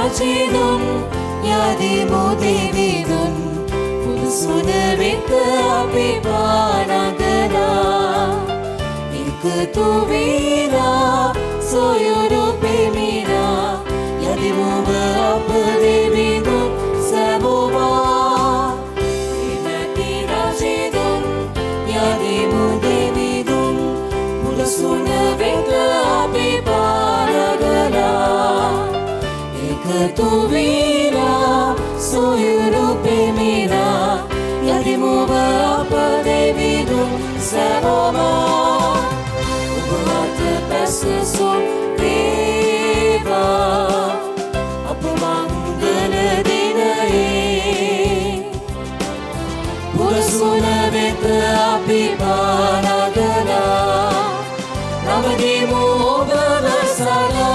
රජිදුන් යදිමු දෙවිදුන් පුදුසුන වෙත අපි පානගලා එකතු වීලා සොයුරු පෙමිලා යදිමු අප දෙවිදුන් සැබෝවා ඉමැති රජිදුන් යදිමු දෙවිදුන් පුදුසුන වෙත අපි පානගලා එකතු වීලා සොයුරු පෙමිලා යදිමු අප දෙවිදුන් සැබෝවා ඔබ අත පැසසුම් වේවා අප මංගල දිනයේ පුදුසුන වෙත අපි පානගලා නවදිමු ඔබව සලා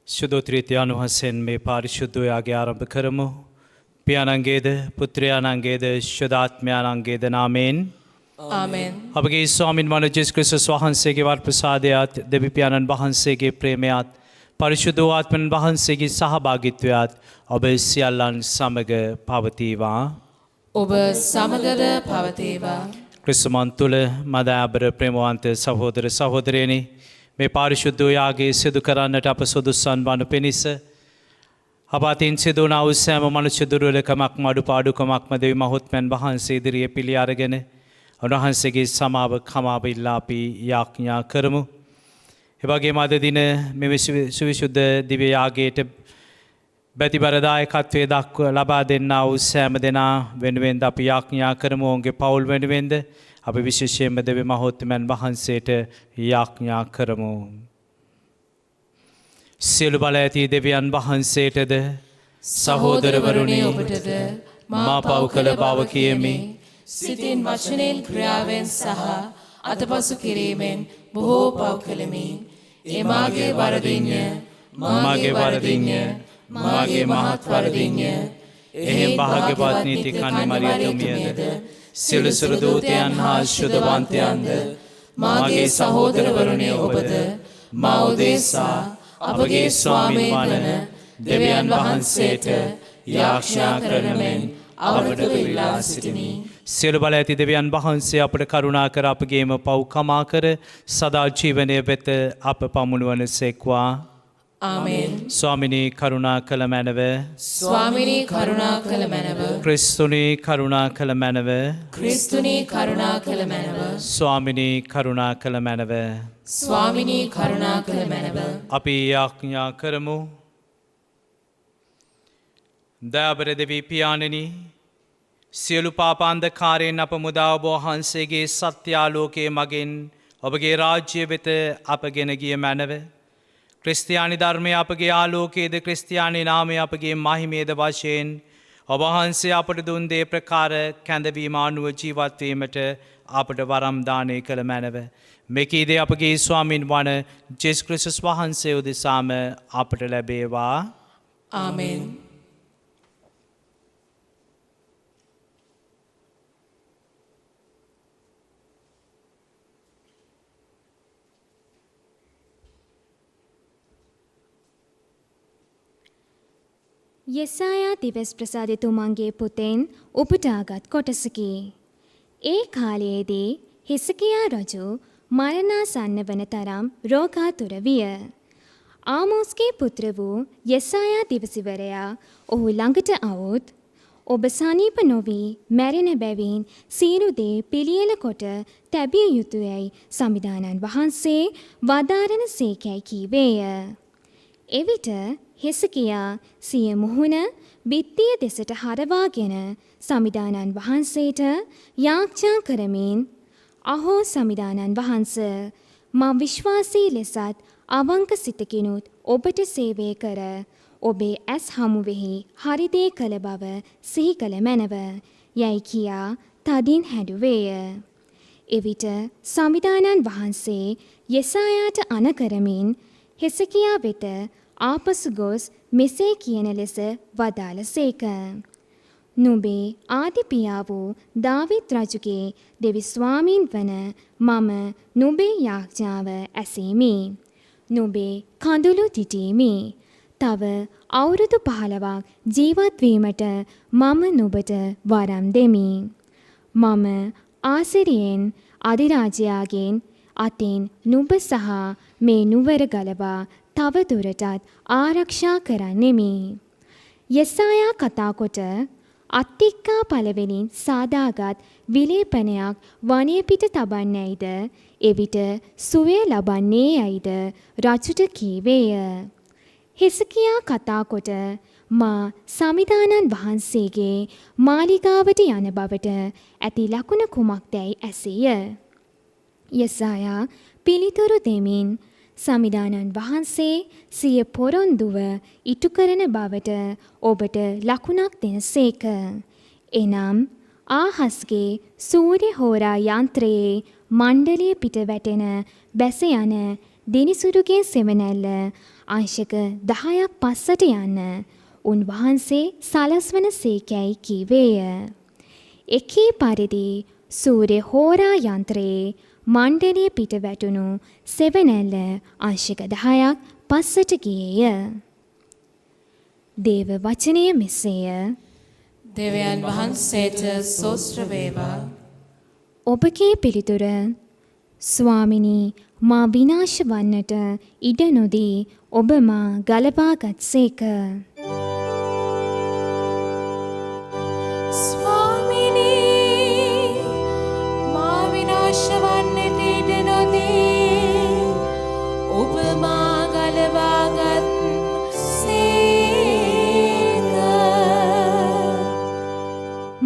शुद्धोत्रीत्यान वහන්සේන් මේ පාරිශුද්ධ යාගය ආරම්භ කරමු. පියාණන්ගේද පුත්‍රයාණන්ගේද ශුද්ධාත්මයාණන්ගේද නාමයෙන් ආමෙන්. අපගේ ස්වාමින් වහන්සේ ජේසුස් ක්‍රිස්තුස් වහන්සේගේ වරප්‍රසාදයත් දෙවි පියාණන් වහන්සේගේ ප්‍රේමයත් පරිශුද්ධ ආත්මයන් වහන්සේගේ සහභාගීත්වයත් ඔබ සියල්ලන් සමග පවතිවා. ඔබ සමගද පවතිවා. ක්‍රිස්තුමන් තුල මදාබර ප්‍රේමවන්ත සහෝදර සහෝදරියනි මේ පාරිශුද්ධ යාගයේ සිදු කරන්නට අප සුදුසුන් වනු පිණිස අප අතින් සිදු වුණා වූ සෑම මනුෂ්‍ය දුර්වලකමක් අඩුපාඩුකමක්ම දෙවි මහත්මයන් වහන්සේ ඉදිරියේ පිළි අරගෙන උන්වහන්සේගේ සමාව කමාව ඉල්ලා අපි යාඥා කරමු. ඒ වගේම අද දින මේ සුවිශුද්ධ දිව්‍ය යාගයට බැතිබරදායකත්වයේ ලබා දෙන්නා වූ සෑම දෙනා වෙනුවෙන් අපි යාඥා කරමු. ඔවුන්ගේ පවුල් වෙනුවෙන්ද අපි විශේෂයෙන්ම දෙවි මහත්මයන් වහන්සේට යාඥා කරමු. සියලු බල ඇති දෙවියන් වහන්සේටද සහෝදරවරුනි ඔබටද මා පව් කළ බව කියමි. සිතින් වචනෙන් ක්‍රියාවෙන් සහ අතපසු කිරීමෙන් බොහෝ පව් කළෙමි. ඒ මාගේ වරදින්ය, මාගේ වරදින්ය, මාගේ මහත් වරදින්ය. එහෙම භාග්‍යවත් නීති කන්නේ මරියතුමියද සියලු සුරු දූතයන් හා ශුද්ධවන්තයන්ද මාගේ සහෝදරවරුනි ඔබද මා උදෙසා අපගේ ස්වාමීන් වන දෙවියන් වහන්සේට යාඥා කරමින් අපට ඉල්ලා සිටිමි. සියලු බල ඇති දෙවියන් වහන්සේ අපට කරුණා කර අපගේම පව් කමා කර සදා ජීවනය වෙත අප පමුණුවන සේක්වා. ආමෙන්. ස්වාමිනී කරුණා කළ මැනව. ස්වාමිනී කරුණා කළ මැනව. ක්‍රිස්තුනී කරුණා කළ මැනව. ක්‍රිස්තුනී කරුණා කළ මැනව. ස්වාමිනී කරුණා කළ මැනව. ස්වාමිනී කරුණා කළ මැනව. අපි යාඥා කරමු. දයාබර දෙවි පියාණෙනි, සියලු පාපාන්ධකාරයෙන් අප මුදා ඔබ වහන්සේගේ සත්‍යාලෝකයේ මගින් ඔබගේ රාජ්‍ය වෙත අපගෙන ගිය මැනව. ක්‍රිස්තියානි ධර්මය අපගේ ආලෝකයේද ක්‍රිස්තියානි නාමය අපගේ මහිමේද වශයෙන් ඔබ වහන්සේ අපට දුන් දේ ප්‍රකාර කැඳවීම අනුව ජීවත් වීමට අපට වරම් දානය කළ මැනව. මෙකීදී අපගේ ස්වාමින් වන ජේසුස් ක්‍රිස්තුස් වහන්සේ උදෙසාම අපට ලැබේවා. ආමෙන්. යෙසායා දිවස් ප්‍රසාදතුමන්ගේ පුතෙන් උපුටාගත් කොටසකි. ඒ කාලයේදී හිසකියා රජු මරණාසන්න වන තරම් රෝගාතුර විය. ආමෝස්ගේ පුත්‍ර වූ යෙසායා දිවසිවරයා ඔහු ළඟට අවුත් ඔබ සනීප නොවී මැරෙන බැවින් සියලු දේ පිළියෙල කොට තැබිය යුතුයයි සමිදානන් වහන්සේ වදාරන සේකැයි කීවේය. එවිට හිසකියා සිය මුහුණ බිත්තිය දෙසට හරවාගෙන සමිදානන් වහන්සේට යාඥා කරමින් අහෝ සමිදානන් වහන්ස, මා විශ්වාසී ලෙසත් අවංක සිතකිනුත් ඔබට සේවය කර ඔබේ ඇස් හමුවෙහි හරිදේ කළ බව සිහි කළ මැනව යැයි කියා තදින් හැඩුවේය. එවිට සමිදානන් වහන්සේ යෙසායාට අණ කරමින් හිසකියා වෙත ආපසු ගොස් මෙසේ කියන ලෙස වදාළ සේක. නුඹේ ආදි පියා වූ දාවිත් රජුගේ දෙවි ස්වාමීන් වන මම නුඹේ යාඥාව ඇසීමි. නුඹේ කඳුළු දිටීමි. තව අවුරුදු 15ක් ජීවත් වීමට මම නුඹට වරම් දෙමි. මම ආසිරියෙන් අධිරාජයාගෙන් අතින් නුඹ සහ මේ නුවර ගලවා තව දුරටත් ආරක්ෂා කරන්නෙමි. යෙසායා කතා කොට අත්තික්කා පළවෙනින් සාදාගත් විලේපනයක් වනය පිට තබන්නේයිද එවිට සුවය ලබන්නේ යයිද රජුට කීවේය. හිස්කියා කතා කොට මා සමිදානන් වහන්සේගේ මාලිගාවට යන බවට ඇති ලකුණ කුමක්දැයි ඇසීය. යෙසායා පිළිතුරු දෙමින් සමිදානන් වහන්සේ සිය පොරොන්දුව ඉටු කරන බවට ඔබට ලකුණක් දෙනසේක. එනම් ආහස්ගේ සූර්ය හෝරා යන්ත්‍රයේ මණ්ඩලය පිට වැටෙන බැස යන දිනිසුරුගේ සෙවණැල්ල අංශක 10ක් පස්සට යන්න උන්වහන්සේ සලස්වන සේකැයි කීවේය. එකී පරිදි සූර්ය හෝරා යන්ත්‍රයේ මණ්ඩලය පිට වැටුණු සෙවණැල්ල අංශක 10ක් පස්සට ගියේය. දේව වචනය මෙසේය. දෙවියන් වහන්සේට සෝස්ත්‍ර වේවා. ඔබගේ පිළිතුර ස්වාමිනී මා විනාශ වන්නට ඉඩ නොදී ඔබ මා ගලවා ගත්සේක. ස්වාමිනී මා විනාශ වන්නට ඉඩ නොදී ඔබ මා ගලවා ගත්සේක.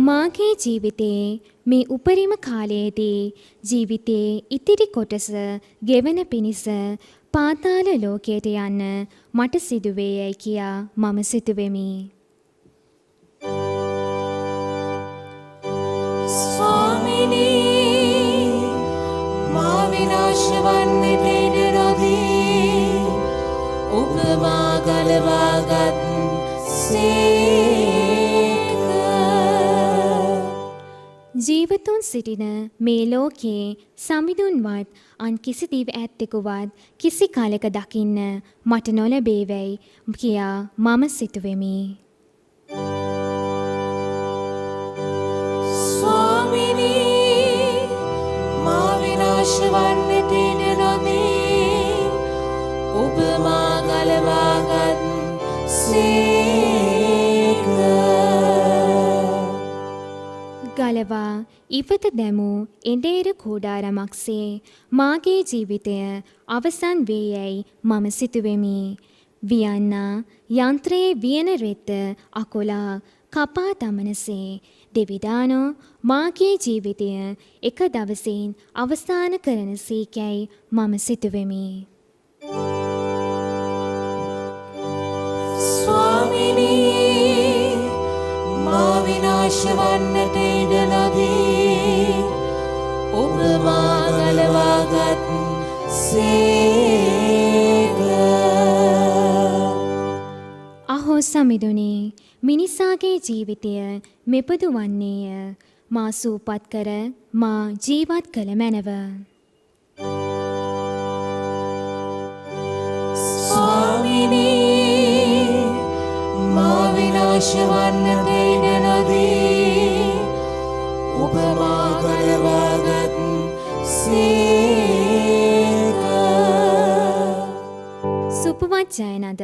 මාගේ ජීවිතයේ මේ උපරිම කාලයේදී ජීවිතයේ ඉතිරි කොටස ගෙවන පිණිස පාතාල ලෝකයට යන්න මට සිදුවේයයි කියා මම සිතුවෙමි. ස්වාමිනී මා විනාශ වන්නට ඉඩ නොදී ඔබ මා ගලවා ගත්සේක. ජීවතුන් සිටින මේ ලෝකයේ සමිඳුන්වත් අන් කිසි දිව ඇත්තෙකුවත් කිසි කාලයක දකින්න මට නොලැබේවැයි කියා මම සිතුවෙමි. ස්වාමිනී මා විනාශ වන්නට ඉඩ නොදී ඔබ මා ගලවා ගත්සේක. ගලවා ඉවත දැමූ එඬේර කූඩාරමක්සේ මාගේ ජීවිතය අවසන් වේ යැයි මම සිතුවෙමි. වියන්නා යන්ත්‍රයේ වියන රෙද්ද අකොලා කපා දමනසේ දෙවිදානෝ මාගේ ජීවිතය එක දවසින් අවසාන කරන සීකැයි මම සිතුවෙමි. ස්වාමිනී මා විනාශ වන්නට ඉඩ නොදී ඔබ මා ගලවා ගත්සේක. අහෝ සමිඳුනේ මිනිසාගේ ජීවිතය මෙපදු වන්නේය. මා සූපත් කර මා ජීවත් කළ මැනව. ස්වාමිනී මා විනාශ වන්නට ඉඩ නොදී ඔබ මා ගලවා ගත්සේක. සුපවත් ජයනද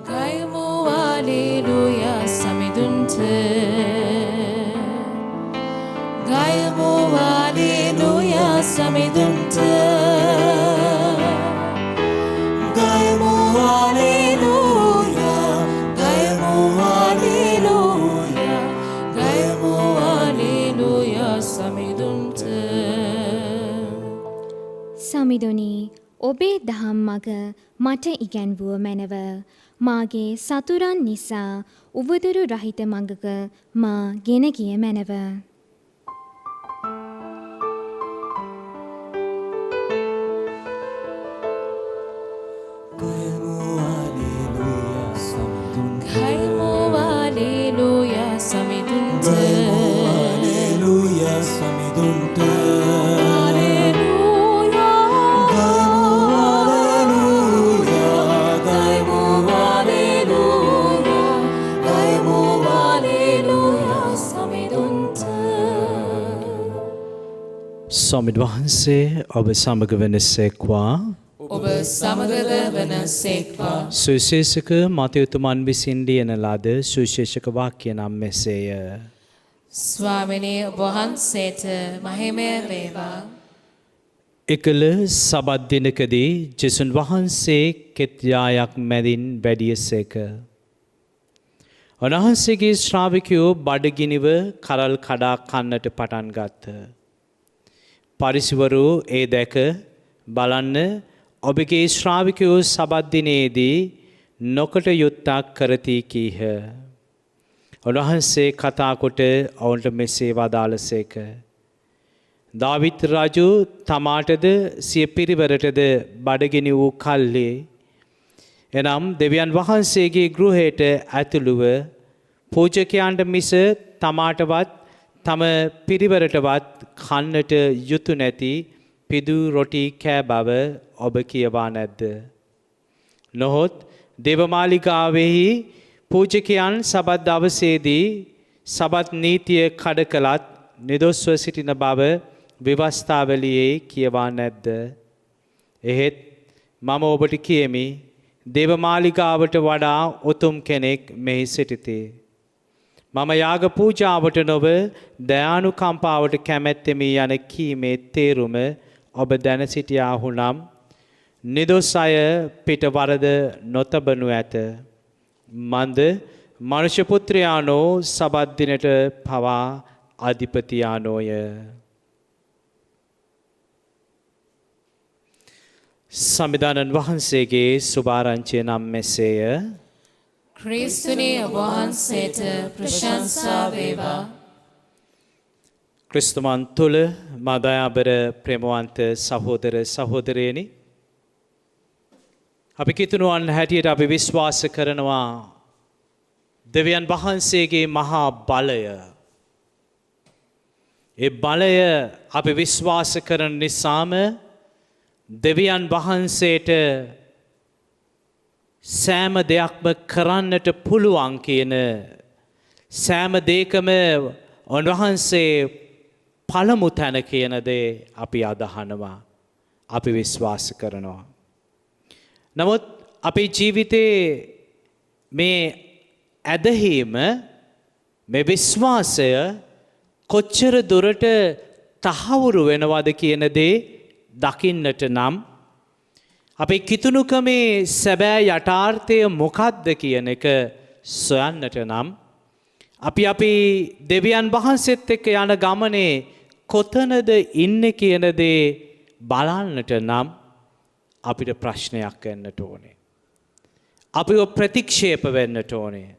ගයමු හලෙලූයා සමිඳුන්ට. ගයමු හලෙලූයා සමිඳුන්ට. ගයමු හලෙලූයා. ගයමු හලෙලූයා. ගයමු හලෙලූයා සමිඳුන්ට. සමිඳුනි ඔබේ දහම් මග මට ඉගැන්වුව මැනව. මාගේ සතුරන් නිසා උවදුරු රහිත මඟක මා ගෙන ගිය මැනව. ගයමු හලෙලූයා සමිඳුන්ට. ස්වාමීන් වහන්සේ ඔබ සමග වෙනසෙක්වා ඔබ සමගද වනසේක්වා. සුවිශේෂක මතයුතුමන් විසින් ලියන ලද සුවිශේෂක වාක්‍ය නම් මෙසේය. ස්වාමිනේ ඔබ වහන්සේට මහිමය වේවා. එකල සබත් දිනකදී ජෙසුන් වහන්සේ කෙත්යායක් මැදින් වැඩියසේක. උන්වහන්සේගේ ශ්‍රාවකයෝ බඩගිනිව කරල් කඩා කන්නට පටන් ගත්ත. පරිසවරු ඒ දැක බලන්න ඔබගේ ශ්‍රාවකයෝ සබත් දිනේදී නොකට යුත්තක් කරති කීහ. උන්වහන්සේ කතා කොට ඔවුන්ට මෙසේ වදාළසේක. දාවිත් රජු තමාටද සිය පිරිවරටද බඩගිනි වූ කල්හි එනම් දෙවියන් වහන්සේගේ ගෘහයට ඇතුළුව පූජකයන්ට මිස තමාටවත් තම පිරිවරටවත් කන්නට යුතු නැති පිදු රොටි කෑ බව ඔබ කියවා නැද්ද? නොහොත් දේවමාලිගාවෙහි පූජකයන් සබත් දවසේදී සබත් නීතිය කඩ කළත් නිදොස්ව සිටින බව විවස්ථාවලියේ කියවා නැද්ද? එහෙත් මම ඔබට කියමි දේවමාලිගාවට වඩා උතුම් කෙනෙක් මෙහි සිටිති. මම යාග පූජාවට නොව දයානුකම්පාවට කැමැත්තෙමි යන කීමේ තේරුම ඔබ දැන සිටියාහු නම් නිදොස් අය පිට වරද නොතබනු ඇත. මන්ද මනුෂ්‍ය පුත්‍රයානෝ සබත් දිනට පවා අධිපතියානෝය. සම්විධානන් වහන්සේගේ සුභාරංචිය නම් මෙසේය. ක්‍රිස්තුනේ ඔබ වහන්සේට ප්‍රශංසා වේවා. ක්‍රිස්තුමන් තුළ මදයාබර ප්‍රේමවන්ත සහෝදර සහෝදරයනි, අපි කිතුනුවන් හැටියට අපි විශ්වාස කරනවා දෙවියන් වහන්සේගේ මහා බලය. ඒ බලය අපි විශ්වාස කරන නිසාම දෙවියන් වහන්සේට සෑම දෙයක්ම කරන්නට පුළුවන් කියන සෑම දෙයකම උන්වහන්සේ පළමු තැන කියන දේ අපි අදහනවා, අපි විශ්වාස කරනවා. නමුත් අපේ ජීවිතයේ මේ ඇදහීම, මේ විශ්වාසය කොච්චර දුරට තහවුරු වෙනවද කියන දේ දකින්නට නම් අපේ කිතුනුකමේ සැබෑ යථාර්ථය මොකක්ද කියන එක සොයන්නට නම් අපි දෙවියන් වහන්සේත් එක්ක යන ගමනේ කොතනද ඉන්නේ කියන දේ බලන්නට නම් අපිට ප්‍රශ්නයක් වෙන්නට ඕනේ. අපිව ප්‍රතික්ෂේප වෙන්නට ඕනේ.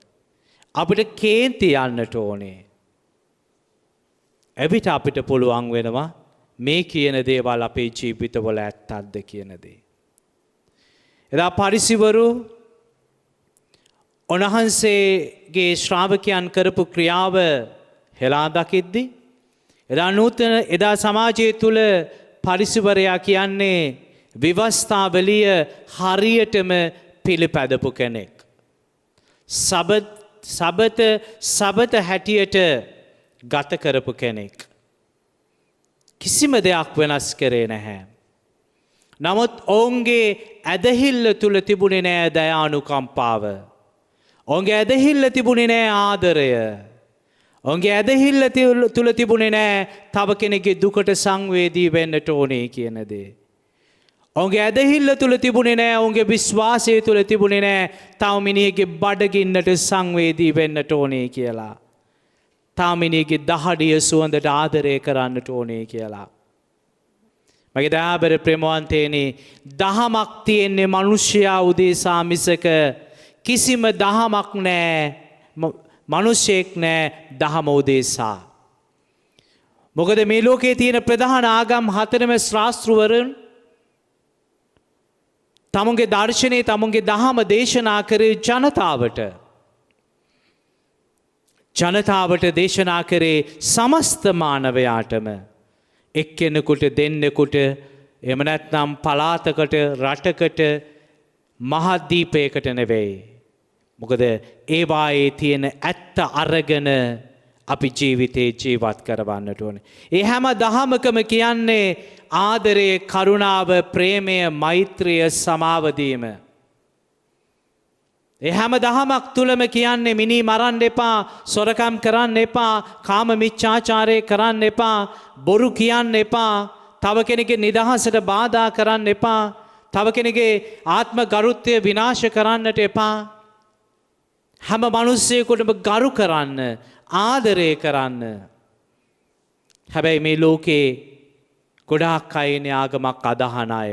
අපිට කේන්ති යන්නට ඕනේ. එවිට අපිට පුළුවන් වෙනවා මේ කියන දේවල් අපේ ජීවිතවල ඇත්තක්ද කියන දේ. එදා පරිසවරු උන්වහන්සේගේ ශ්‍රාවකයන් කරපු ක්‍රියාව හෙලා දකිද්දි එදා සමාජය තුල පරිසවරයා කියන්නේ විවස්ථාවලිය හරියටම පිළිපැදපු කෙනෙක්. සබත හැටියට ගත කරපු කෙනෙක්. කිසිම දෙයක් වෙනස් කරේ නැහැ. නමුත් ඔවුන්ගේ ඇදහිල්ල තුල තිබුණේ නෑ දයානුකම්පාව. ඔවුන්ගේ ඇදහිල්ල තිබුණේ නෑ ආදරය. ඔවුන්ගේ ඇදහිල්ල තුල තිබුණේ නෑ තව කෙනෙක්ගේ දුකට සංවේදී වෙන්නට ඕනේ කියන දේ. ඔවුන්ගේ ඇදහිල්ල තුල තිබුණේ නෑ, ඔවුන්ගේ විශ්වාසය තුල තිබුණේ නෑ තව මිනිහෙක්ගේ බඩගින්නට සංවේදී වෙන්නට ඕනේ කියලා. තාමිනියගේ දහඩිය සුවඳට ආදරය කරන්නට ඕනේ කියලා. මගේ දයාබර ප්‍රේමවන්තයනි, දහමක් තියෙන්නේ මිනිසයා උදෙසා මිසක කිසිම දහමක් නෑ, මිනිසෙක් නෑ දහම උදෙසා. මොකද මේ ලෝකයේ තියෙන ප්‍රධාන ආගම් හතරම ශාස්ත්‍රවරුන් තමුන්ගේ දර්ශනයේ තමුන්ගේ දහම දේශනා කරේ ජනතාවට දේශනා කරේ සමස්ත මානවයාටම. එක්කෙනෙකුට, දෙන්නෙකුට, එහෙම නැත්නම් පළාතකට, රටකට, මහද්වීපයකට නෙවෙයි. මොකද ඒවායේ තියෙන ඇත්ත අරගෙන අපි ජීවිතේ ජීවත් කරවන්නට ඕනේ. ඒ හැම දහමකම කියන්නේ ආදරය, කරුණාව, ප්‍රේමය, මෛත්‍රිය, සමාව දීම. ඒ හැම දහමක් තුලම කියන්නේ මිනී මරන්න එපා, සොරකම් කරන්න එපා, කාම මිච්ඡාචාරය කරන්න එපා, බොරු කියන්න එපා, තව කෙනෙකුගේ නිදහසට බාධා කරන්න එපා, තව කෙනෙකුගේ ආත්ම ගරුත්වය විනාශ කරන්නට එපා. හැම මිනිස්සෙකුටම ගරු කරන්න, ආදරය කරන්න. හැබැයි මේ ලෝකේ ගොඩාක් අය ඉන්නේ ආගමක් අදහන අය.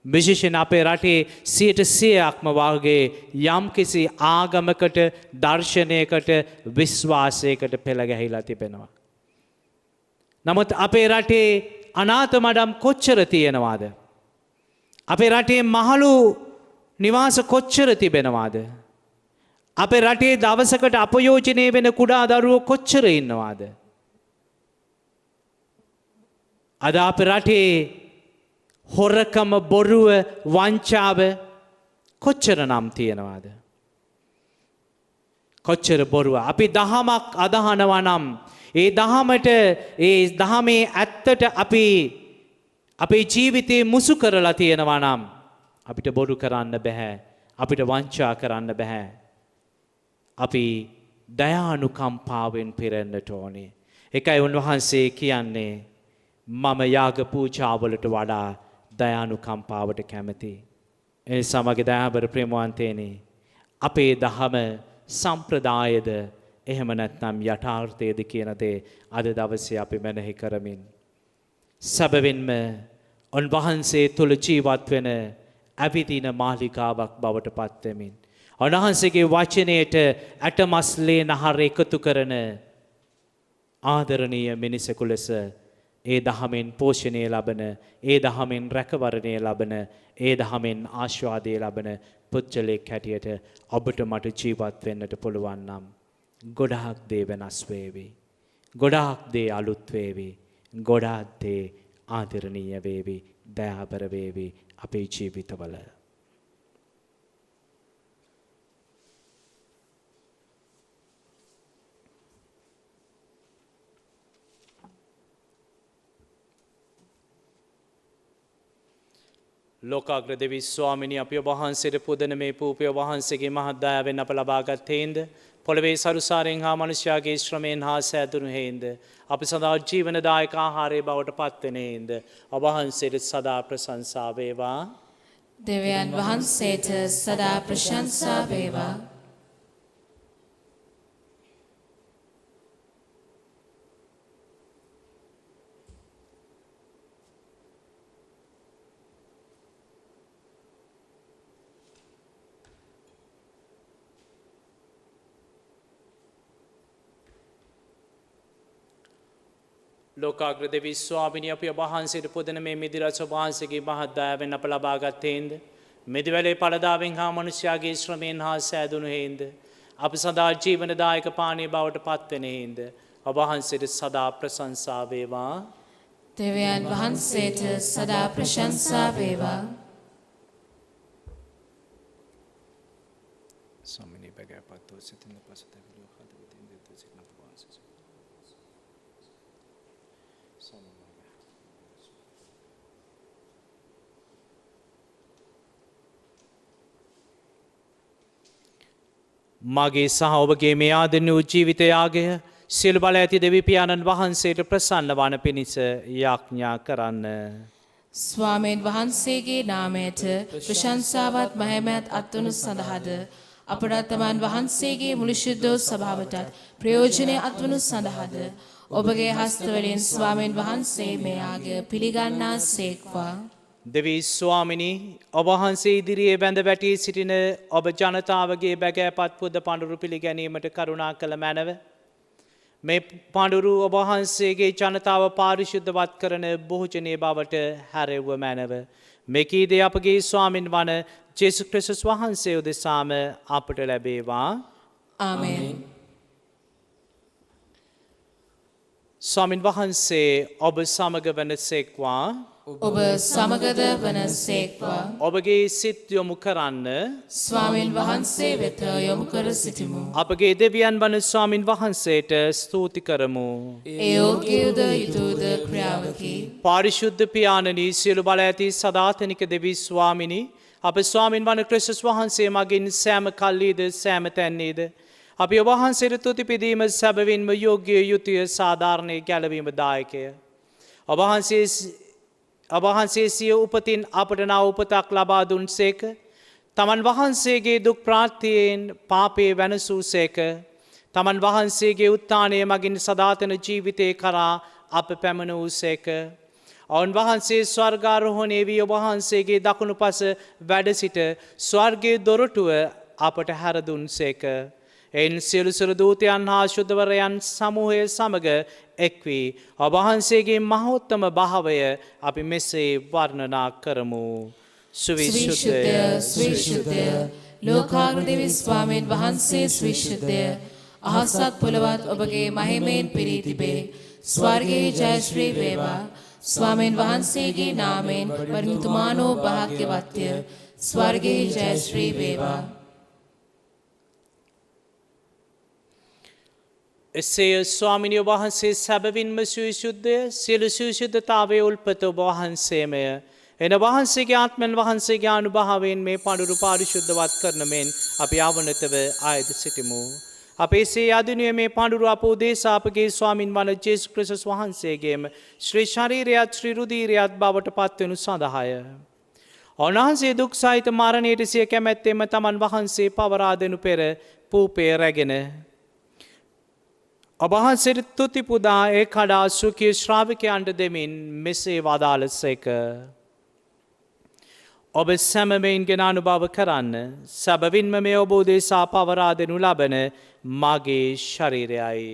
විශේෂයෙන් අපේ රටේ 100%ක්ම වාගේ යම්කිසි ආගමකට, දර්ශනයකට, විශ්වාසයකට පෙළ ගැහිලා තිබෙනවා. නමුත් අපේ රටේ අනාථ මඩම් කොච්චර තියෙනවාද? අපේ රටේ මහලු නිවාස කොච්චර තිබෙනවාද? අපේ රටේ දවසකට අපයෝජනය වෙන කුඩා දරුවෝ කොච්චර ඉන්නවාද? අද අපේ රටේ හොරකම, බොරුව, වංචාව කොච්චර නම් තියෙනවාද? කොච්චර බොරුව. අපි දහමක් අදහනවා නම් ඒ දහමට, ඒ දහමේ ඇත්තට අපි අපේ ජීවිතේ මුසු කරලා තියෙනවා නම් අපිට බොරු කරන්න බෑ, අපිට වංචා කරන්න බෑ. අපි දයානුකම්පාවෙන් පිරෙන්නට ඕනේ. ඒකයි උන්වහන්සේ කියන්නේ මම යාග පූජාවලට වඩා දයානුකම්පාවට කැමති. ඒ සමග දයාබර ප්‍රේමවන්තයනි, අපේ දහම සම්ප්‍රදායද එහෙම නැත්නම් යථාර්ථයේද කියන දේ අද දවසේ අපි මෙනෙහි කරමින් සැබවින්ම උන්වහන්සේ තුල ජීවත් වෙන ඇවිදින මාලිකාවක් බවට පත් වෙමින් උන්වහන්සේගේ වචනයට ඇටමස්ලේ නහර එකතු කරන ආදරණීය මිනිසෙකු ලෙස ඒ දහමෙන් පෝෂණය ලබන, ඒ දහමෙන් රැකවරණය ලබන, ඒ දහමෙන් ආශිර්වාදය ලබන පුද්ගලෙක් හැටියට ඔබට මට ජීවත් වෙන්නට පුළුවන් නම් ගොඩාක් දේ වෙනස් වේවි. ගොඩාක් දේ අලුත් වේවි. ගොඩාක් දේ ආදරණීය වේවි, දයාබර වේවි අපේ ජීවිතවල. ලෝකාග්‍ර දෙවි ස්වාමිනී, අපි ඔබ වහන්සේට පුදන මේ පූපය වහන්සේගේ මහත් දයාවෙන් අප ලබාගත් හේන්ද, පොළවේ සරුසාරයෙන් හා මනුෂ්‍යයාගේ ශ්‍රමයෙන් හා සෑදුණු හේන්ද, අපි සදා ජීවනදායක ආහාරයේ බවට පත්වෙන හේන්ද, ඔබ වහන්සේට සදා ප්‍රශංසා වේවා. දෙවියන් වහන්සේට සදා ප්‍රශංසා වේවා. ලෝකාග්‍ර දෙවි ස්වාමිනී, අපි ඔබ වහන්සේට පුදන මේ මිදිරස ඔබ වහන්සේගේ මහත් දයාවෙන් අප ලබාගත් හේන්ද, මිදිවැලේ පළදාවෙන් හා මනුෂ්‍යයාගේ ශ්‍රමයෙන් හා සෑදුණු හේන්ද, අපි සදා ජීවනදායක පානීය බවට පත්වෙන හේන්ද, ඔබ වහන්සේට සදා ප්‍රශංසා වේවා. දෙවියන් වහන්සේට සදා ප්‍රශංසා වේවා. ස්වාමිනී බගපත් සිතින් පසුතැවිලි හදවතින් දෙත සිටින ඔබ වහන්සේ මගේ සහ ඔබගේ මේ ආදරණීය වූ ජීවිත යාගය සියලු බල ඇති දෙවි පියාණන් වහන්සේට ප්‍රසන්න වන පිණිස යාඥා කරන්න. ස්වාමීන් වහන්සේගේ නාමයට ප්‍රශංසාවත් මහමෑත් අත්වනු සඳහාද අපට තමන් වහන්සේගේ මුළු ශුද්ධ සභාවටත් ප්‍රයෝජනය අත්වනු සඳහාද ඔබගේ හස්තවලින් ස්වාමීන් වහන්සේ මේ යාගය පිළිගන්නා සේක්වා. දෙවී ස්වාමිනී, ඔබ වහන්සේ ඉදිරියේ බැඳ වැටී සිටින ඔබ ජනතාවගේ බැගෑපත් පුද පඬුරු පිළිගැනීමට කරුණා කළ මැනව. මේ පඬුරු ඔබ වහන්සේගේ ජනතාව පාරිශුද්ධවත් කරන භෝජනයේ බවට හැරෙව්ව මැනව. මෙකීදේ අපගේ ස්වාමින් වන ජේසුස් ක්‍රිස්තුස් වහන්සේ උදෙසාම අපට ලැබේවා. ආමේන්. ස්වාමින් වහන්සේ ඔබ සමග වන සේක්වා. ඔබ සමගද වන සේක්වා. ඔබගේ සිත් යොමු කරන්න ස්වාමින් වහන්සේ වෙත යොමු කර සිටිමු. අපගේ දෙවියන් වන ස්වාමින් වහන්සේට ස්තුති කරමු. ඒ යෝග්‍යද යුතුද ක්‍රියාවකි. පාරිශුද්ධ පියාණනී සියලු බල ඇති සදාතනික දෙවී ස්වාමිනී අප ස්වාමින් වන ක්‍රිස්තුස් වහන්සේ මගින් සෑම කල්ලීද සෑම තැන්නේද අපි ඔබ වහන්සේට තුති පිදීම සැබවින්ම යෝග්‍ය යුතුය සාධාරණය ගැලවීම දායකය. ඔබ වහන්සේ සිය උපතින් අපට නව උපතක් ලබා දුන් සේක. තමන් වහන්සේගේ දුක් ප්‍රාර්ථයෙන් පාපේ වැනසූ සේක. තමන් වහන්සේගේ උත්ථානය මගින් සදාතන ජීවිතය කරා අප පැමණ වූ සේක. ඔවුන් වහන්සේ ස්වර්ගාරෝහණය වී ඔබ වහන්සේගේ දකුණු පස වැඩ සිට ස්වර්ගයේ දොරටුව අපට හැරදුන් සේක. එයින් සියලු සියලු දූතයන් හා ශුද්ධවරයන් සමූහය සමග එක්වී ඔබ වහන්සේගේ මහෝත්තම භාවය අපි මෙසේ වර්ණනා කරමු. ස්විශුද්ධය ස්විශුද්ධය ලෝකාග්‍රදේවි ස්වාමීන් වහන්සේ ස්විශුද්ධය අහසත් පොළවත් ඔබගේ මහිමයෙන් පිරී තිබේ. ස්වර්ගයේ ජයශ්‍රී වේවා. ස්වාමීන් වහන්සේගේ නාමයෙන් පරිතුමානෝ භාග්‍යවත්ය. ස්වර්ගයේ ජයශ්‍රී වේවා. එසේ ස්වාමිනිය වහන්සේ සැබවින්ම සවිශුද්ධය සියලු සවිශුද්ධතාවයේ උල්පත ඔබ වහන්සේමය. එන වහන්සේගේ ආත්මයන් වහන්සේගේ අනුභවයෙන් මේ පඬුරු පාරිශුද්ධවත් කරන මෙන් අපි ආවනතව ආයද සිටිමු. අපේ සේ අදිනුවේ මේ පඬුරු අප උදෙසා අපගේ ස්වාමින් වන ජේසුස් ක්‍රිස්තුස් වහන්සේගේම ශ්‍රී ශරීරයත් ශ්‍රී රුධිරයත් බවට පත්වෙනු සඳහාය. උන්වහන්සේ දුක් සහිත මරණයට සිය කැමැත්තෙන්ම තමන් වහන්සේ පවරා දෙනු පෙර පූපය රැගෙන ඔබ වහන්සේට තුති පුදා ඒ කඩා සුඛී ශ්‍රාවකයන්ට දෙමින් මෙසේ වදාළසේක. ඔබ සැමමෙන් ගෙන අනුභව කරන්න සැබවින්ම මේ ඔබ උදෙසා පවරා දෙනු ලබන මගේ ශරීරයයි.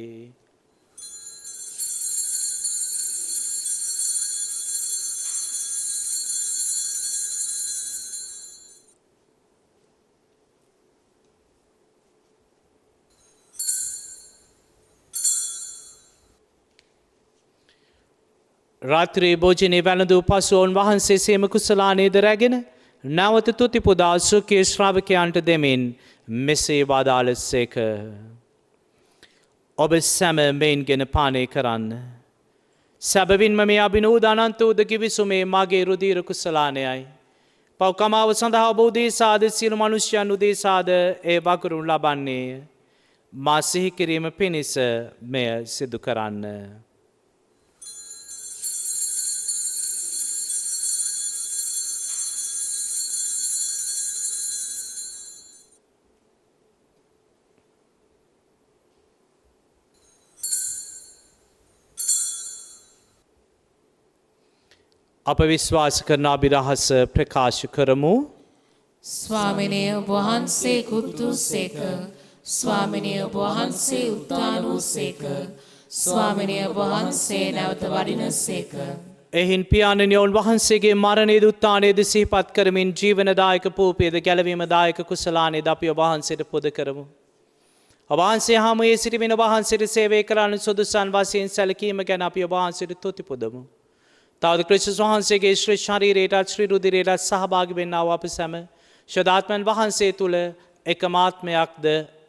රාත්‍රී භෝජනයේ වැළඳූ පසු ඔවුන් වහන්සේ සේම කුසලානේද රැගෙන නැවත තුති පුදා සුඛී ශ්‍රාවකයන්ට දෙමින් මෙසේ වදාළසේක. ඔබ සැම මෙයින් ගෙන පානය කරන්න. සැබවින්ම මේ අභිනූද අනන්ත වූ කිවිසුමේ මගේ රුධිර කුසලානයයි. පව්කමාව සඳහා ඔබ උදෙසාද සියලු මනුෂ්‍යයන් උදෙසාද ඒ වගුරුන් ලබන්නේය. මා සිහි කිරීම පිණිස මෙය සිදු කරන්න. අප විශ්වාස කරන අභිරහස ප්‍රකාශ කරමු. ස්වාමිනිය වහන්සේ කුතු සේක. ස්වාමිනිය වහන්සේ උත්තාන වූ සේක. ස්වාමිනිය වහන්සේ නැවත වඩින සේක. එහින් පියාණනි ඔවුන් වහන්සේගේ මරණයේද උත්ථානයේද සිහිපත් කරමින් ජීවනදායක පූපයේද ගැලවීමදායක කුසලානයේද අපි ඔබ වහන්සේට පුද කරමු. ඔබ වහන්සේ හමුවේ සිටින වහන්සේට සේවය කරන්න සුදුසන් වශයෙන් සැලකීම ගැන අපි ඔබ වහන්සේට තුති පුදමු. තවද ක්‍රිස්තුස් වහන්සේගේ ශ්‍රී ශරීරයටත් ශ්‍රී රුධිරයටත් සහභාගී වෙන්නා වූ අප සැම ශුද්ධාත්මයන් වහන්සේ තුල එකම ආත්මයක්ද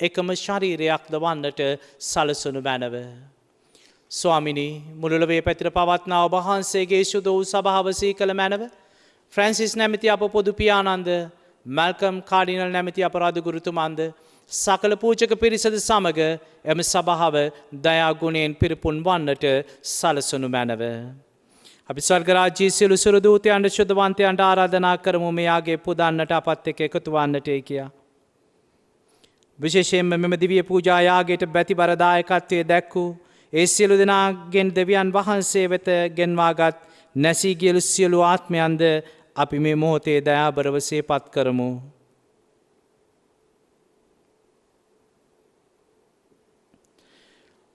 එකම ශරීරයක්ද වන්නට සලසනු මැනව. ස්වාමිනී මුළු ලොවේ පැතිර පවත්නා ඔබ වහන්සේගේ සුදු වූ සභාව සීකල මැනව ෆ්‍රැන්සිස් නැමැති අප පොදු පියාණන්ද මැල්කම් කාඩිනල් නැමැති අප රාජ ගුරුතුමන්ද සකල පූජක පිරිසද සමග එම සභාව දයා ගුණයෙන් පිරිපුන් වන්නට සලසනු මැනව. අපි ස්වර්ග රාජ්‍යයේ සියලු සුරු දූතයන්ට ශුද්ධවන්තයන්ට ආරාධනා කරමු මෙයාගේ පුදන්නට අපත් එක්ක එකතු වන්නටයි කියා. විශේෂයෙන්ම මෙම දිව්‍ය පූජා යාගයට බැතිබර දායකත්වයේ දැක්වූ ඒ සියලු දෙනාගෙන් දෙවියන් වහන්සේ වෙත ගෙන්වාගත් නැසී ගිය සියලු ආත්මයන්ද අපි මේ මොහොතේ දයාබරව සිහිපත් කරමු.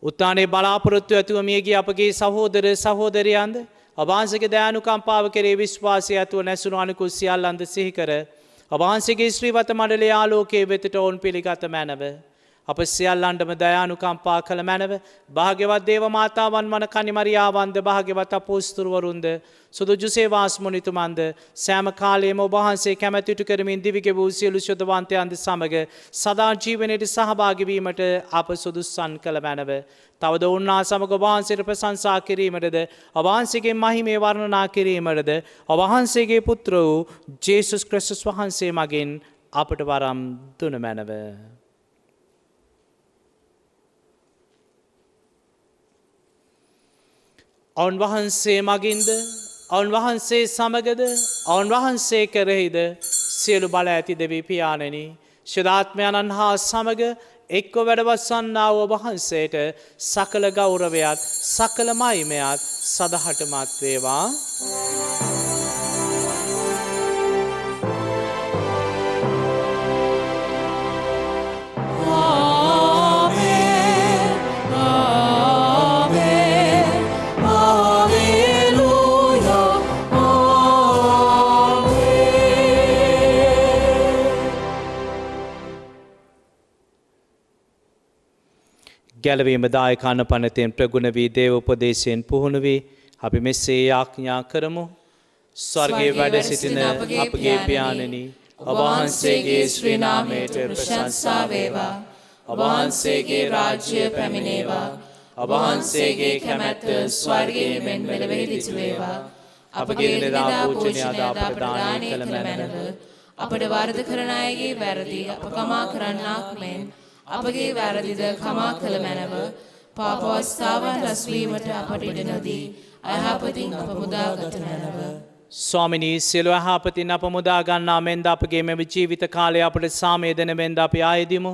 උත්තානයේ බලාපොරොත්තු ඇතුව මියගිය අපගේ සහෝදර සහෝදරියන්ද ඔබ වහන්සේගේ දයානුකම්පාව කෙරෙහි විශ්වාසය ඇතුව නැසුණු අනිකුත් සියල්ලන්ද සිහි කර ඔබ වහන්සේගේ ශ්‍රීවත මණ්ඩලයේ ආලෝකයේ වෙතට ඔවුන් පිළිගත මැනව. අප සියල්ලන්ටම දයානුකම්පා කළ මැනව භාග්‍යවත් දේව මාතාවන් වන කනි මරියාවන්ද භාග්‍යවත් අපෝස්තලවරුන්ද සුදු ජුසේවාස් මුනිතුමන්ද සෑම කාලයේම ඔබ වහන්සේ කැමැතිට කරමින් දිවිගෙ වූ සියලු ශුද්ධවන්තයන්ද සමග සදා ජීවනයේ සහභාගී වීමට අප සුදුසුසන් කළ මැනව තවද උන්නා සමග ඔබ වහන්සේට ප්‍රශංසා කිරීමටද ඔබ වහන්සේගේ මහිමේ වර්ණනා කිරීමටද ඔබ වහන්සේගේ පුත්‍ර වූ ජේසුස් ක්‍රිස්තුස් වහන්සේ මගින් අපට වරම් දුන මැනව. ඔවුන් වහන්සේ මගින්ද ඔවුන් වහන්සේ සමගද ඔවුන් වහන්සේ කෙරෙහිද සියලු බල ඇති දෙවී පියාණෙනි ශුද්ධාත්මයන්න් හා සමග එක්ව වැඩවසන්නා වූ ඔබ වහන්සේට සකල ගෞරවයත් සකල මහිමයත් සදහටමත් වේවා. ගැලවීම දායකාන පනතෙන් ප්‍රගුණ වී දේව උපදේශයෙන් පුහුණු වී අපි මෙසේ යාඥා කරමු. ස්වර්ගයේ වැඩ සිටින අපගේ පියාණනි ඔබ වහන්සේගේ ශ්‍රී නාමයට ප්‍රශංසා වේවා. ඔබ වහන්සේගේ රාජ්‍ය පැමිණේවා. ඔබ වහන්සේගේ කැමැත්ත ස්වර්ගයේ මෙන් මෙලොවෙහි සිදු වේවා. අපගේ නිදා පූජනීය අද අපට දානය කළ මැනව අපට වරද කරන අයගේ වැරදි අප කමා කරන්නාක් මෙන් අපගේ වැරදිද කමා කළ මැනව පාප අවස්ථාවන් රැස්වීමට අපට ඉඩ නොදී අයහපතින් අප මුදාගත මැනව. ස්වාමිනී සියලු අයහපතින් අප මුදා ගන්නා මෙන්ද අපගේ මෙම ජීවිත කාලය අපට සාමය දෙන මෙන්ද අපි ආයෙදිමු.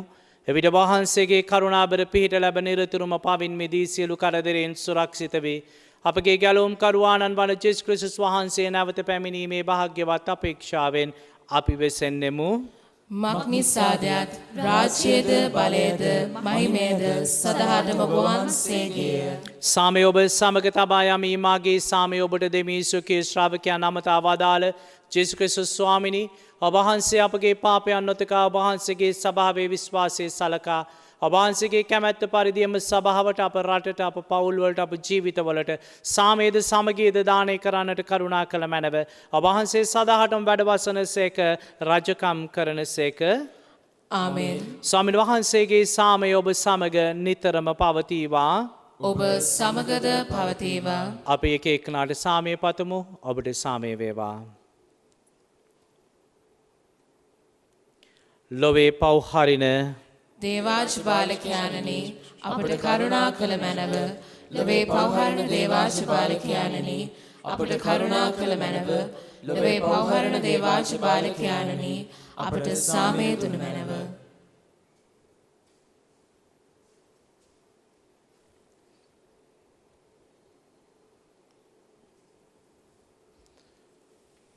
එවිට වහන්සේගේ කරුණාබර පිහිට ලැබ නිරතුරුම පවින් මිදී සියලු කරදරයෙන් සුරක්ෂිත වේ. අපගේ ගැලවුම් කරුවාණන් වන ජේසුස් ක්‍රිස්තුස් වහන්සේ නැවත පැමිණීමේ භාග්‍යවත් අපේක්ෂාවෙන් අපි වෙසෙන්නෙමු. මක්නිසාදයත් රාජ්‍යයද බලයද මහිමයද සදහටම ඔබ වහන්සේගේය. සාමය ඔබ සමග තබා යමි මාගේ සාමය ඔබට දෙමි සුඛී ශ්‍රාවකයන් අමතා වදාළ ජේසුස් ක්‍රිස්තුස් ස්වාමිනී ඔබ වහන්සේ අපගේ පාපයන් නොතකා ඔබ වහන්සේගේ සභාවේ විශ්වාසයේ සලකා ඔබ වහන්සේගේ කැමැත්ත පරිදිම සභාවට අප රටට අප පවුල්වලට අප ජීවිතවලට සාමයේද සමගියද දානය කරන්නට කරුණා කළ මැනව ඔබ වහන්සේ සදාහටම වැඩවසන සේක රජකම් කරන සේක. ආමේන්. ස්වාමීන් වහන්සේගේ සාමය ඔබ සමග නිතරම පවතිවා. ඔබ සමගද පවතිවා. අපි එක එක්කනාට සාමය පතමු. ඔබට සාමය වේවා. ලොවේ පව් හරින දේවාජ් බාලකයාණනි අපට කරුණා කළ මැනව. ලොවේ පවහරණ දේවාජ් බාලකයාණනි අපට කරුණා කළ මැනව. ලොවේ පවහරණ දේවාජ් බාලකයාණනි අපට සාමය දුන මැනව.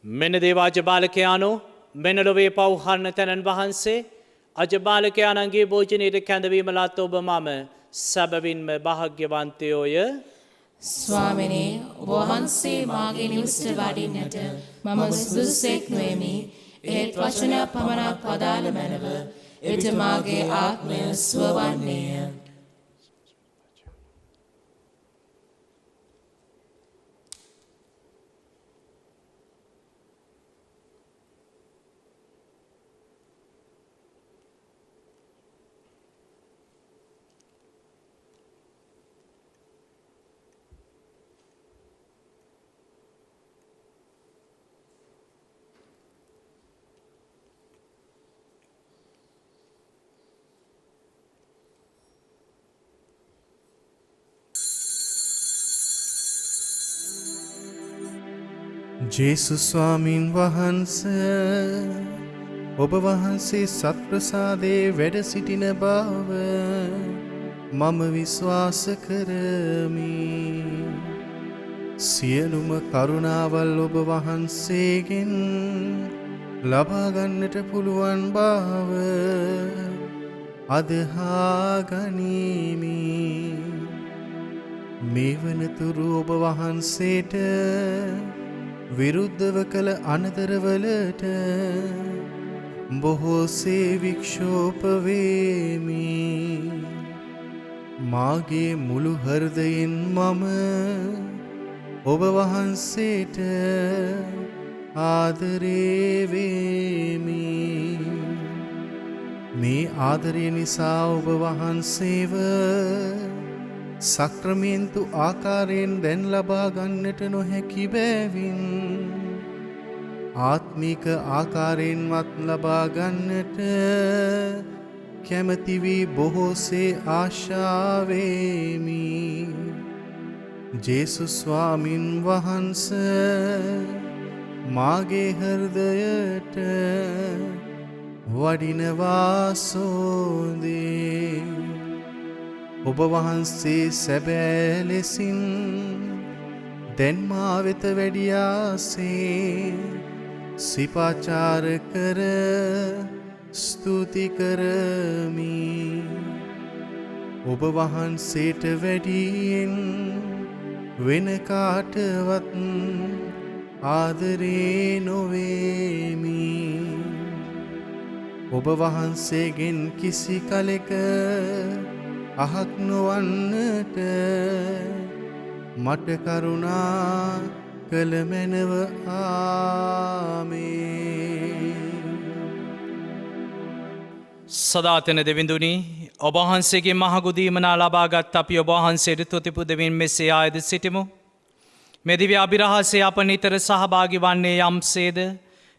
මෙන්න දේවාජ බාලකයාණෝ මෙන්න ලොවේ පවහරණ තැනන් වහන්සේ අජබාලකයාණන්ගේ භෝජනයට කැඳවීම ලත් ඔබ මම සැබවින්ම භාග්‍යවන්තයෝය. ස්වාමිනේ ඔබ වහන්සේ මාගේ නිවසට වඩින්නට මම සුදුසෙක් නොවෙමි. ඒත් වචනයක් පමණක් පදාළ මැනව. එවිට මාගේ ආත්මය සුව වන්නේය. ජේසුස් ස්වාමීන් වහන්ස ඔබ වහන්සේ සත්ප්‍රසාදයේ වැඩ සිටින බව මම විශ්වාස කරමි. සියලුම කරුණාවල් ඔබ වහන්සේගෙන් ලබා ගන්නට පුළුවන් බව අදහා ගනිමි. මේ වනතුරු ඔබ වහන්සේට විරුද්ධව කළ අනතරවලට බොහෝසේ වික්ෂෝප වේමි. මාගේ මුළු හෘදයෙන් මම ඔබ වහන්සේට ආදරේ වේමි. මේ ආදරය නිසා ඔබ වහන්සේව සක්‍රමේන්තු ආකාරයෙන් දැන් ලබා ගන්නට නොහැකි බැවින් ආත්මික ආකාරයෙන්වත් ලබා ගන්නට කැමති වී බොහෝසේ ආශාවෙමි. ජේසුස් ස්වාමින් වහන්සේ මාගේ හෘදයට වඩිනවා සෝදේ. ඔබ වහන්සේ සැබෑ ලෙසින් දැන් මා වෙත වැඩියාසේ සිපාචාර කර ස්තුති කරමි. ඔබ වහන්සේට වැඩියෙන් වෙන කාටවත් ආදරේ නොවේමි. ඔබ වහන්සේගෙන් කිසි කලෙක අහක් නොවන්නට මට කරුණා කළ මැනව. ආමේන්. සදාතන දෙවිඳුනි, ඔබ වහන්සේගේ මහගුදීමනා ලබාගත් අපි ඔබ වහන්සේට තුති පුදමින් මෙසේ ආයද සිටිමු. මේ දිව්‍ය අභිරහසේ අප නිතර සහභාගී වන්නේ යම්සේද,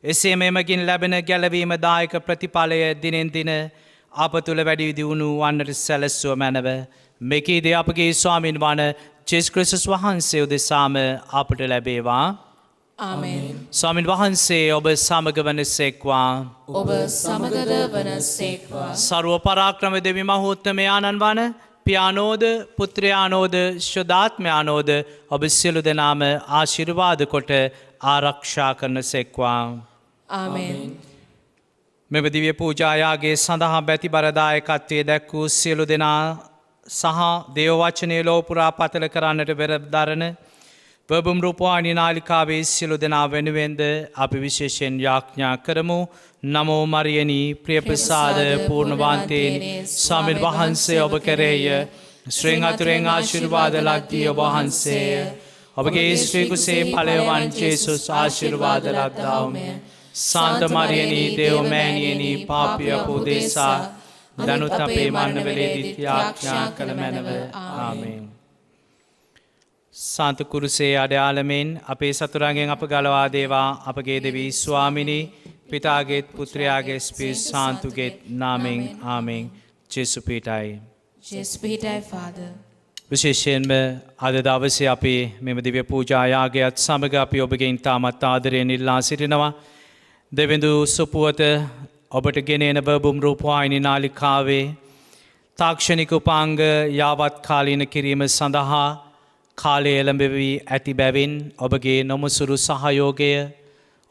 එසේ මෙමගින් ලැබෙන ගැලවීම දායක ප්‍රතිඵලය දිනෙන් දින අප තුළ වැඩි දියුණු වන්නට සැලැස්සුව මැනව. මෙකීදී අපගේ ස්වාමින් වන ජේසුස් ක්‍රිස්තුස් වහන්සේ උදෙසාම අපට ලැබේවා. ආමේන්. ස්වාමින් වහන්සේ ඔබ සමග වනසේක්වා. ඔබ සමගද වනසේක්වා. සර්ව පරාක්‍රම දෙවි මහෝත්තමයාණන් වන පියානෝද පුත්‍රයානෝද ශුද්ධාත්මයානෝද ඔබ සියලු දෙනාම ආශිර්වාද කොට ආරක්ෂා කරන සේක්වා. ආමේන්. මෙම දිව්‍ය පූජායාගේ සඳහා බැති බරදායකත්වයේ දැක් වූ සියලු දෙනා සහ දේව වචනය ලෝපුරා පතල කරන්නට පෙරදරන වබුම් රූපවාහිනී නාලිකාවේ සියලු දෙනා වෙනුවෙන්ද අපි විශේෂයෙන් යාඥා කරමු. නමෝ මරියනි ප්‍රියප්‍රසාද පූර්ණවන්තේනි ස්වාමීන් වහන්සේ ඔබ කෙරෙහිය ශ්‍රේන් අතුරෙන් ආශිර්වාද ලද්දී ඔබ වහන්සේය. ඔබගේ ස්ත්‍රී කුසේ ඵලය වන් ජේසුස් ආශිර්වාද ලද්දාවුමය. සාන්ත මරියනි දේව මෑණියනි පාපිය පොදේසා දනුත් අපේ මරණ වේලේදී යාඥා කළ මැනව. ආමේන්. සාන්ත කුරුසේ අඩයාලමෙන් අපේ සතුරන්ගෙන් අප ගලවා දේවා. අපගේ දෙවි ස්වාමිනී පිතාගේත් පුත්‍රයාගේ ස්පී සාන්තුගේත් නාමෙන්. ආමෙන්. ජේසු පීඨයි. ජේසු පීඨයි ෆාදර්. විශේෂයෙන්ම අද දවසේ අපි මෙම දිව්‍ය පූජා යාගයත් සමග අපි ඔබගෙන් තාමත් ආදරයෙන් ඉල්ලා සිටිනවා. දෙවිඳු සුපුවත ඔබට ගෙනෙන බබුම් රූපවාහිනී නාලිකාවේ තාක්ෂණික උපාංග යාවත් කාලීන කිරීම සඳහා කාලය එළඹවී ඇති බැවින් ඔබගේ නොමුසුරු සහයෝගය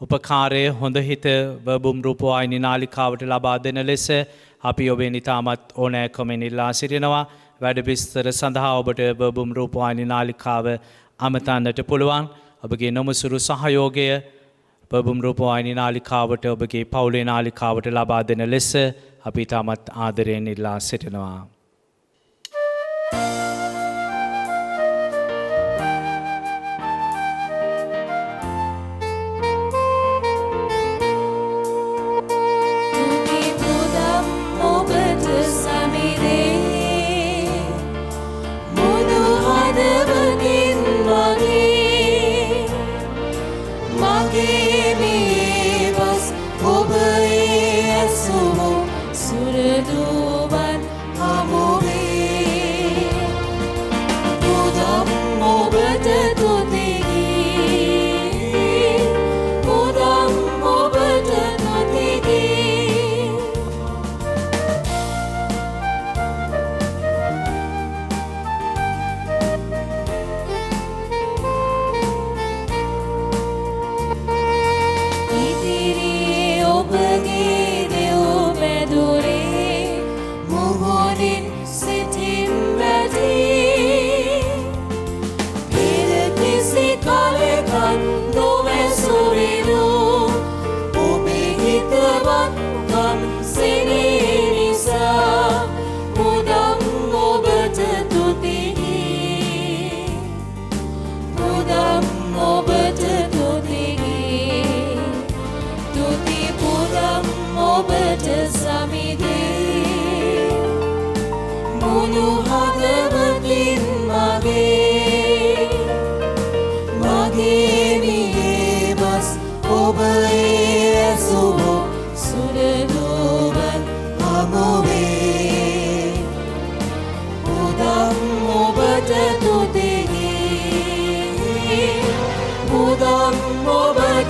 උපකාරය හොඳ හිත බබුම් රූපවාහිනී නාලිකාවට ලබා දෙන ලෙස අපි ඔබෙන් ඉතාමත් ඕනෑකමෙන් ඉල්ලා සිටිනවා. වැඩ විස්තර සඳහා ඔබට බබුම් රූපවාහිනී නාලිකාව අමතන්නට පුළුවන්. ඔබගේ නොමුසුරු සහයෝගය බබුම් රූපවාහිනී නාලිකාවට ඔබගේ පවුලේ නාලිකාවට ලබා දෙන ලෙස අපි ඉතාමත් ආදරයෙන් ඉල්ලා සිටිනවා. Sureduban hamu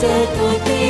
තුති